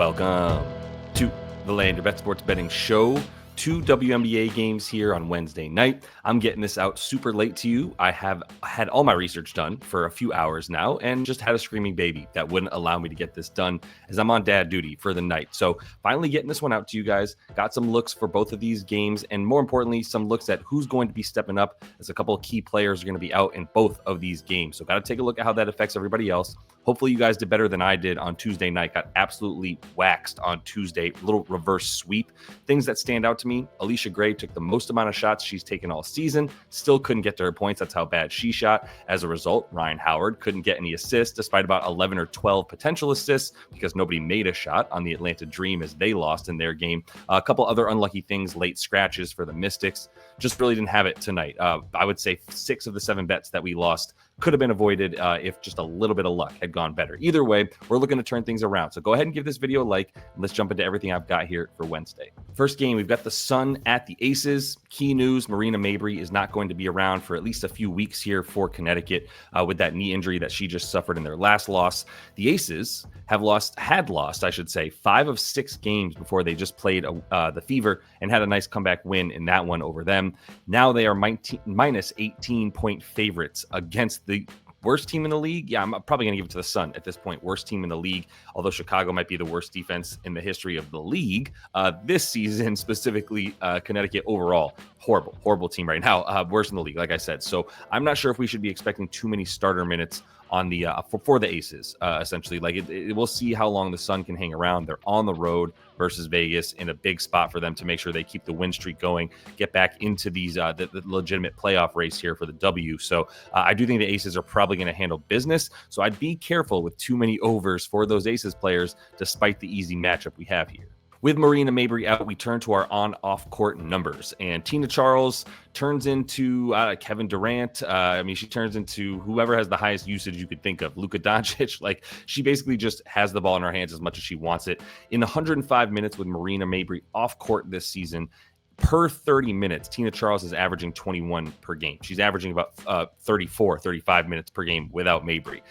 Welcome to the Land Your Bet Sports Betting Show. 2 WNBA games here on Wednesday night. I'm getting this out super late to you. I have had all my research done for a few hours now and just had a screaming baby that wouldn't allow me to get this done as I'm on dad duty for the night. So finally getting this one out to you guys. Got some looks for both of these games and more importantly, some looks at who's going to be stepping up as a couple of key players are going to be out in both of these games. So got to take a look at how that affects everybody else. Hopefully you guys did better than I did on Tuesday night. Got absolutely waxed on Tuesday. Little reverse sweep. Things that stand out to me. Alicia Gray took the most amount of shots she's taken all season. Still couldn't get to her points. That's how bad she shot. As a result, Ryan Howard couldn't get any assists despite about 11 or 12 potential assists because nobody made a shot on the Atlanta Dream as they lost in their game. A couple other unlucky things, late scratches for the Mystics. Just really didn't have it tonight. I would say 6 of the 7 bets that we lost could have been avoided if just a little bit of luck had gone better. Either way, we're looking to turn things around. So go ahead and give this video a like, and let's jump into everything I've got here for Wednesday. First game, we've got the Sun at the Aces. Key news, Marina Mabrey is not going to be around for at least a few weeks here for Connecticut with that knee injury that she just suffered in their last loss. The Aces had lost, 5 of 6 games before they just played the Fever and had a nice comeback win in that one over them. Now they are minus 18-point favorites against the worst team in the league. Yeah, I'm probably going to give it to the Sun at this point. Worst team in the league, although Chicago might be the worst defense in the history of the league. This season, specifically Connecticut overall, horrible team right now. Worst in the league, like I said. So I'm not sure if we should be expecting too many starter minutes on the for the Aces, essentially. Like we'll see how long the Sun can hang around. They're on the road versus Vegas in a big spot for them to make sure they keep the win streak going, get back into these the legitimate playoff race here for the W. So I do think the Aces are probably going to handle business. So I'd be careful with too many overs for those Aces players, despite the easy matchup we have here. With Marina Mabrey out, we turn to our on-off court numbers. And Tina Charles turns into Kevin Durant. She turns into whoever has the highest usage you could think of. Luka Doncic. Like, she basically just has the ball in her hands as much as she wants it. In 105 minutes with Marina Mabrey off court this season, per 30 minutes, Tina Charles is averaging 21 per game. She's averaging about 35 minutes per game without Mabrey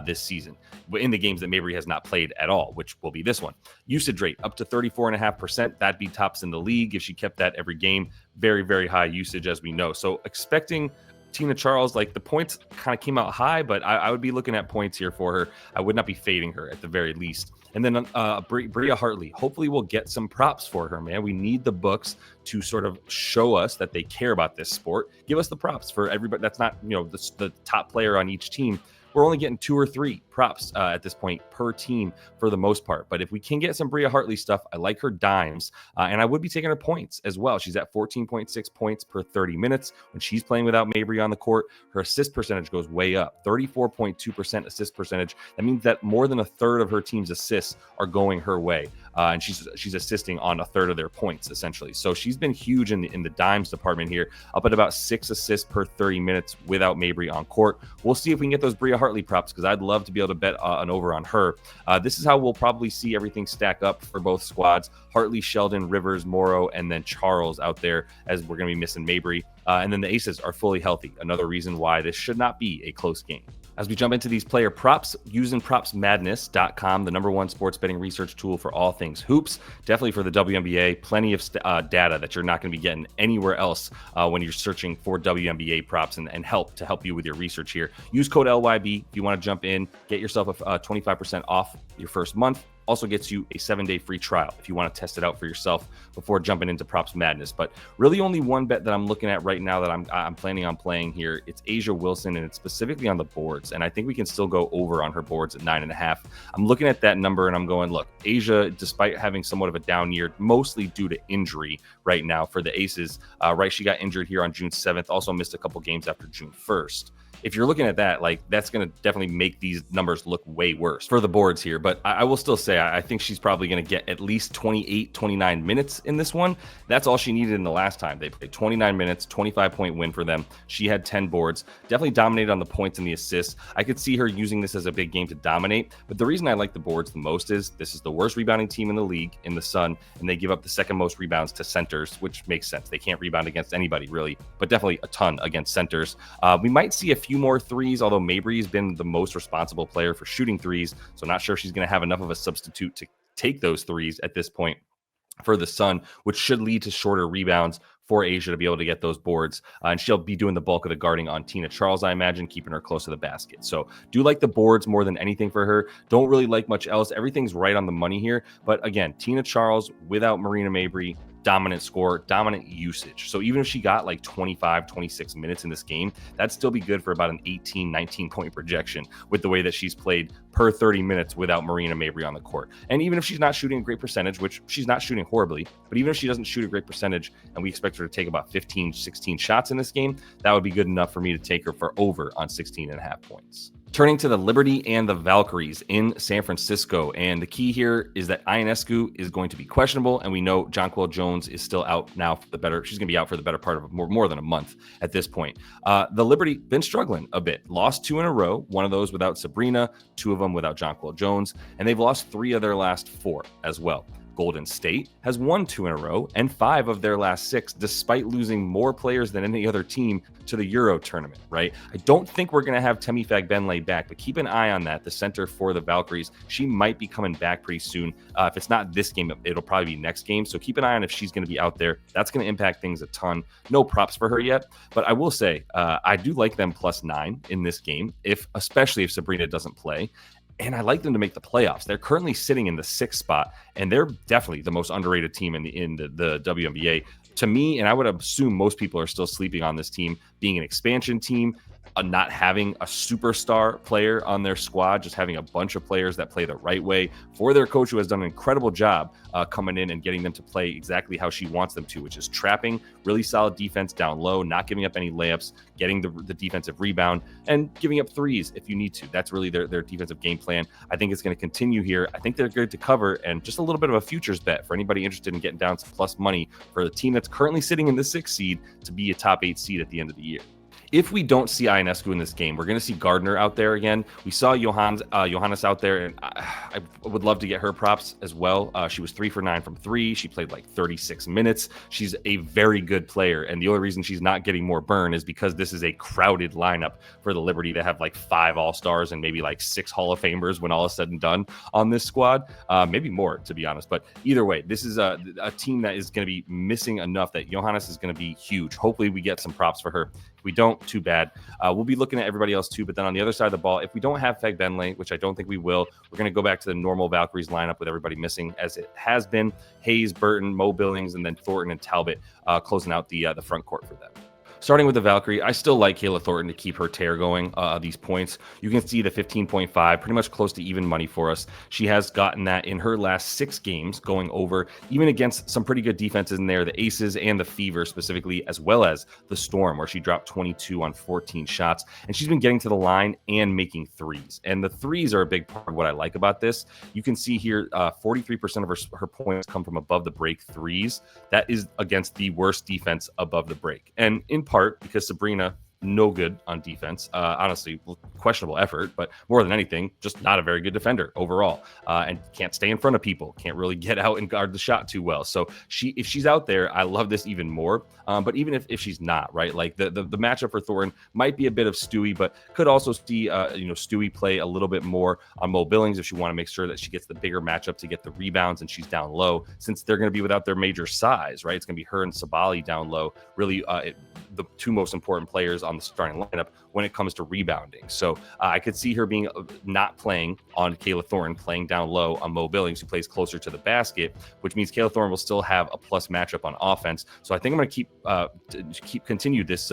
this season in the games that Mabrey has not played at all, which will be this one. Usage rate up to 34.5%. That'd be tops in the league if she kept that every game. Very, very high usage, as we know. So expecting Tina Charles, like the points kind of came out high, but I would be looking at points here for her. I would not be fading her at the very least. And then Bria Hartley, hopefully we'll get some props for her, man. We need the books to sort of show us that they care about this sport. Give us the props for everybody. That's not, the top player on each team. We're only getting 2 or 3 props at this point per team for the most part. But if we can get some Bria Hartley stuff, I like her dimes. And I would be taking her points as well. She's at 14.6 points per 30 minutes. When she's playing without Mabrey on the court, her assist percentage goes way up. 34.2% assist percentage. That means that more than a third of her team's assists are going her way. And she's assisting on a third of their points, essentially. So she's been huge in the dimes department here, up at about 6 assists per 30 minutes without Mabrey on court. We'll see if we can get those Bria Hartley props, because I'd love to be able to bet an over on her. This is how we'll probably see everything stack up for both squads. Hartley, Sheldon, Rivers, Morrow, and then Charles out there, as we're going to be missing Mabrey. And then the Aces are fully healthy. Another reason why this should not be a close game. As we jump into these player props, using propsmadness.com, the #1 sports betting research tool for all things hoops. Definitely for the WNBA, plenty of data that you're not going to be getting anywhere else when you're searching for WNBA props and help to help you with your research here. Use code LYB if you want to jump in, get yourself a 25% off your first month. Also gets you a 7-day free trial if you want to test it out for yourself before jumping into Props Madness. But really only one bet that I'm looking at right now that I'm planning on playing here. It's Asia Wilson, and it's specifically on the boards. And I think we can still go over on her boards at 9.5. I'm looking at that number and I'm going, look, Asia, despite having somewhat of a down year, mostly due to injury right now for the Aces, she got injured here on June 7th, also missed a couple games after June 1st. If you're looking at that, like, that's going to definitely make these numbers look way worse for the boards here. But I will still say, I think she's probably going to get at least 28, 29 minutes in this one. That's all she needed in the last time. They played 29 minutes, 25-point win for them. She had 10 boards, definitely dominated on the points and the assists. I could see her using this as a big game to dominate. But the reason I like the boards the most is this is the worst rebounding team in the league in the Sun, and they give up the second most rebounds to centers, which makes sense. They can't rebound against anybody, really, but definitely a ton against centers. We might see a few more threes, although Mabrey has been the most responsible player for shooting threes, so not sure she's going to have enough of a substitute to take those threes at this point for the Sun, which should lead to shorter rebounds for Asia to be able to get those boards. And she'll be doing the bulk of the guarding on Tina Charles, I imagine, keeping her close to the basket. So do like the boards more than anything for her. Don't really like much else. Everything's right on the money here. But again, Tina Charles without Marina Mabrey, dominant score, dominant usage. So even if she got like 25, 26 minutes in this game, that'd still be good for about an 18, 19 point projection with the way that she's played per 30 minutes without Marina Mabrey on the court. And even if she's not shooting a great percentage, which she's not shooting horribly, but even if she doesn't shoot a great percentage and we expect her to take about 15, 16 shots in this game, that would be good enough for me to take her for over on 16.5 points. Turning to the Liberty and the Valkyries in San Francisco. And the key here is that Ionescu is going to be questionable. And we know Jonquel Jones is still out now for the better. She's going to be out for the better part of more than a month at this point. The Liberty been struggling a bit. Lost 2 in a row. One of those without Sabrina, 2 of them without Jonquel Jones. And they've lost 3 of their last 4 as well. Golden State has won 2 in a row and 5 of their last 6, despite losing more players than any other team to the Euro tournament, right? I don't think we're going to have Temi Fagbenle back, but keep an eye on that. The center for the Valkyries, she might be coming back pretty soon. If it's not this game, it'll probably be next game. So keep an eye on if she's going to be out there. That's going to impact things a ton. No props for her yet, but I will say I do like them +9 in this game, especially if Sabrina doesn't play. And I like them to make the playoffs. They're currently sitting in the 6th spot, and they're definitely the most underrated team in the WNBA. To me, and I would assume most people are still sleeping on this team, being an expansion team, not having a superstar player on their squad, just having a bunch of players that play the right way for their coach, who has done an incredible job coming in and getting them to play exactly how she wants them to, which is trapping, really solid defense down low, not giving up any layups, getting the defensive rebound, and giving up threes if you need to. That's really their defensive game plan. I think it's going to continue here. I think they're good to cover, and just a little bit of a futures bet for anybody interested in getting down some plus money for the team that's currently sitting in the 6th seed to be a top 8 seed at the end of the year. If we don't see Ionescu in this game, we're going to see Gardner out there again. We saw Johannes out there, and I would love to get her props as well. She was 3 for 9 from 3. She played like 36 minutes. She's a very good player, and the only reason she's not getting more burn is because this is a crowded lineup for the Liberty to have like 5 All-Stars and maybe like 6 Hall of Famers when all is said and done on this squad. Maybe more, to be honest. But either way, this is a team that is going to be missing enough that Johannes is going to be huge. Hopefully we get some props for her. If we don't, too bad. We'll be looking at everybody else too, but then on the other side of the ball, if we don't have Fagbenle, which I don't think we will, we're going to go back to the normal Valkyries lineup with everybody missing, as it has been. Hayes, Burton, Mo Billings, and then Thornton and Talbot closing out the front court for them. Starting with the Valkyrie, I still like Kayla Thornton to keep her tear going, these points. You can see the 15.5, pretty much close to even money for us. She has gotten that in her last 6 games, going over, even against some pretty good defenses in there, the Aces and the Fever specifically, as well as the Storm, where she dropped 22 on 14 shots. And she's been getting to the line and making threes. And the threes are a big part of what I like about this. You can see here, 43% of her points come from above the break threes. That is against the worst defense above the break. And in part because Sabrina, no good on defense. Honestly, questionable effort, but more than anything, just not a very good defender overall. And can't stay in front of people, can't really get out and guard the shot too well. So if she's out there, I love this even more. But even if she's not, right, like the matchup for Thornton might be a bit of Stewie, but could also see Stewie play a little bit more on Mo Billings if she want to make sure that she gets the bigger matchup to get the rebounds and she's down low, since they're going to be without their major size, right? It's going to be her and Sabally down low, really the 2 most important players on the starting lineup when it comes to rebounding. So I could see her being not playing on Kayla Thornton, playing down low on Mo Billings, who plays closer to the basket, which means Kayla Thornton will still have a plus matchup on offense. So I think I'm going to continue this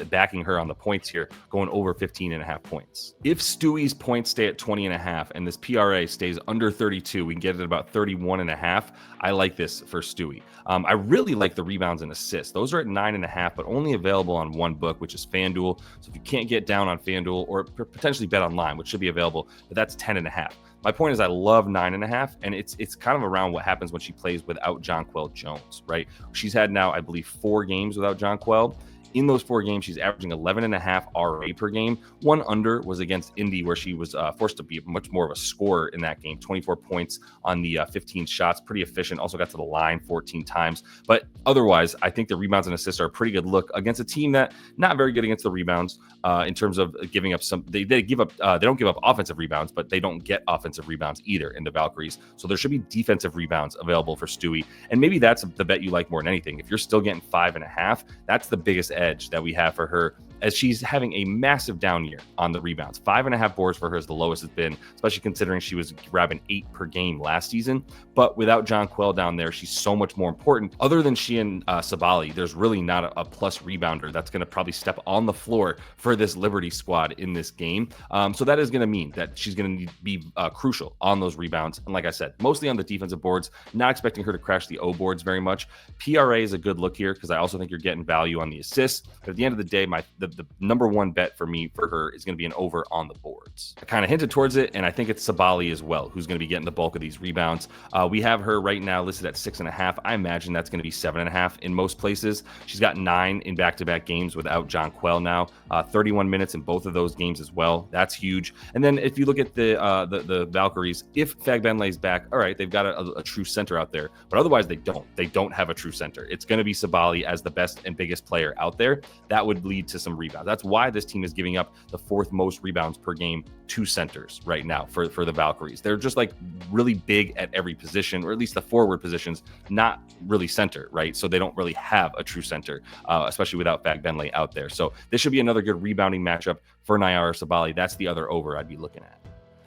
backing her on the points here, going over 15.5 points. If Stewie's points stay at 20.5 and this PRA stays under 32, we can get it at about 31.5. I like this for Stewie. I really like the rebounds and assists. Those are at 9.5, but only available on one book, which is FanDuel. So if you can't get down on FanDuel or potentially Bet Online, which should be available, but that's 10.5. My point is I love 9.5, and it's kind of around what happens when she plays without Jonquel Jones, right? She's had now, I believe, 4 games without Jonquel. In those 4 games, she's averaging 11.5 RA per game. One under was against Indy, where she was forced to be much more of a scorer in that game. 24 points on the 15 shots, pretty efficient. Also got to the line 14 times. But otherwise, I think the rebounds and assists are a pretty good look against a team that not very good against the rebounds in terms of giving up some. They give up. They don't give up offensive rebounds, but they don't get offensive rebounds either in the Valkyries. So there should be defensive rebounds available for Stewie, and maybe that's the bet you like more than anything. If you're still getting 5.5, that's the biggest edge that we have for her, as she's having a massive down year on the rebounds. 5.5 boards for her is the lowest it's been, especially considering she was grabbing 8 per game last season. But without John Quell down there, she's so much more important. Other than she and Sabally, there's really not a plus rebounder that's going to probably step on the floor for this Liberty squad in this game. So that is going to mean that she's going to be crucial on those rebounds. And like I said, mostly on the defensive boards, not expecting her to crash the O boards very much. PRA is a good look here because I also think you're getting value on the assists. But at the end of the day, the number one bet for me for her is going to be an over on the boards. I kind of hinted towards it, and I think it's Sabally as well, who's going to be getting the bulk of these rebounds. We have her right now listed at 6.5. I imagine that's going to be 7.5 in most places. She's got 9 in back-to-back games without John Quell now. 31 minutes in both of those games as well. That's huge. And then if you look at the Valkyries, if Fagbenley's back, all right, they've got a true center out there, but otherwise they don't. They don't have a true center. It's going to be Sabally as the best and biggest player out there. That would lead to some rebounds. That's why this team is giving up the 4th most rebounds per game to centers right now for the Valkyries. They're just like really big at every position, or at least the forward positions, not really center, right? So they don't really have a true center, especially without Fagbenley out there. So this should be another good rebounding matchup for Nayara Sabally. That's the other over I'd be looking at.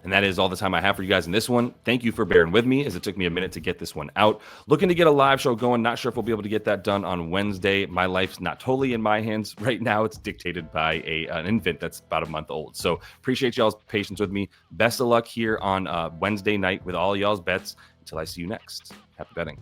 And that is all the time I have for you guys in this one. Thank you for bearing with me, as it took me a minute to get this one out. Looking to get a live show going. Not sure if we'll be able to get that done on Wednesday. My life's not totally in my hands right now. It's dictated by an infant that's about a month old. So appreciate y'all's patience with me. Best of luck here on Wednesday night with all y'all's bets. Until I see you next. Happy betting.